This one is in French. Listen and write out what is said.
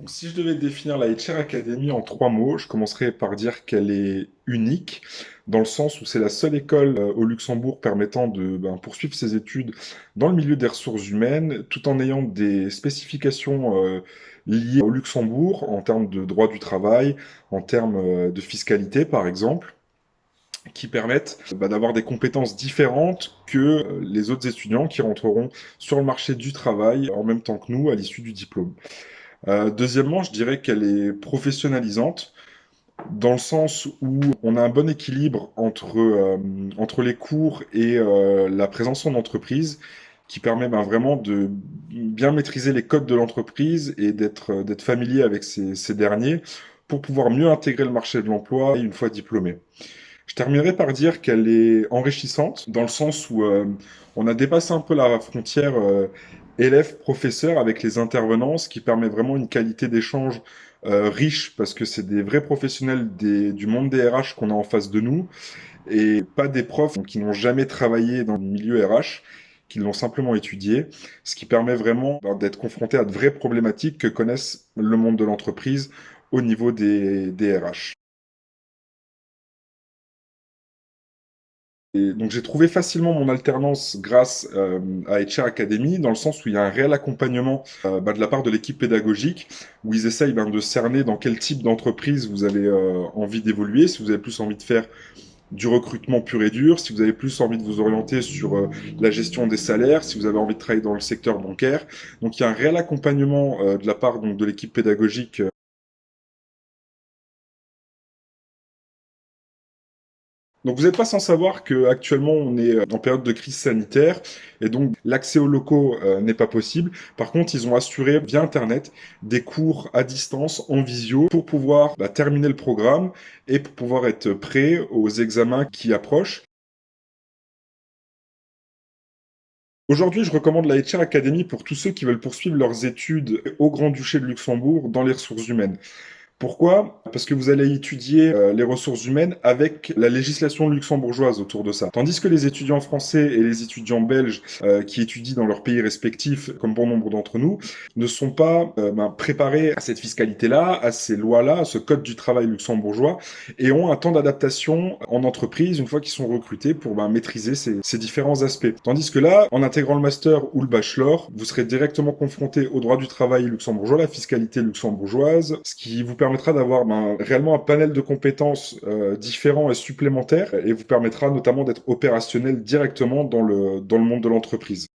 Donc, si je devais définir la HR Academy en trois mots, je commencerais par dire qu'elle est unique, dans le sens où c'est la seule école au Luxembourg permettant de poursuivre ses études dans le milieu des ressources humaines, tout en ayant des spécifications liées au Luxembourg en termes de droit du travail, en termes de fiscalité par exemple, qui permettent d'avoir des compétences différentes que les autres étudiants qui rentreront sur le marché du travail en même temps que nous à l'issue du diplôme. Deuxièmement, je dirais qu'elle est professionnalisante dans le sens où on a un bon équilibre entre les cours et la présence en entreprise qui permet vraiment de bien maîtriser les codes de l'entreprise et d'être familier avec ces derniers pour pouvoir mieux intégrer le marché de l'emploi une fois diplômé. Je terminerai par dire qu'elle est enrichissante dans le sens où on a dépassé un peu la frontière élève-professeur avec les intervenants, ce qui permet vraiment une qualité d'échange riche parce que c'est des vrais professionnels du monde des RH qu'on a en face de nous et pas des profs qui n'ont jamais travaillé dans le milieu RH, qui l'ont simplement étudié, ce qui permet vraiment d'être confronté à de vraies problématiques que connaissent le monde de l'entreprise au niveau des RH. Et donc j'ai trouvé facilement mon alternance grâce à HR Academy, dans le sens où il y a un réel accompagnement de la part de l'équipe pédagogique, où ils essayent de cerner dans quel type d'entreprise vous avez envie d'évoluer, si vous avez plus envie de faire du recrutement pur et dur, si vous avez plus envie de vous orienter sur la gestion des salaires, si vous avez envie de travailler dans le secteur bancaire. Donc il y a un réel accompagnement de la part de l'équipe pédagogique. Donc vous n'êtes pas sans savoir qu'actuellement on est en période de crise sanitaire et donc l'accès aux locaux n'est pas possible. Par contre, ils ont assuré via Internet des cours à distance en visio pour pouvoir terminer le programme et pour pouvoir être prêt aux examens qui approchent. Aujourd'hui, je recommande la HR Academy pour tous ceux qui veulent poursuivre leurs études au Grand-Duché de Luxembourg dans les ressources humaines. Pourquoi? Parce que vous allez étudier les ressources humaines avec la législation luxembourgeoise autour de ça. Tandis que les étudiants français et les étudiants belges qui étudient dans leurs pays respectifs, comme bon nombre d'entre nous, ne sont pas préparés à cette fiscalité-là, à ces lois-là, à ce code du travail luxembourgeois, et ont un temps d'adaptation en entreprise une fois qu'ils sont recrutés pour maîtriser ces différents aspects. Tandis que là, en intégrant le master ou le bachelor, vous serez directement confronté au droit du travail luxembourgeois, la fiscalité luxembourgeoise, ce qui vous permettra d'avoir réellement un panel de compétences différents et supplémentaires et vous permettra notamment d'être opérationnel directement dans le monde de l'entreprise.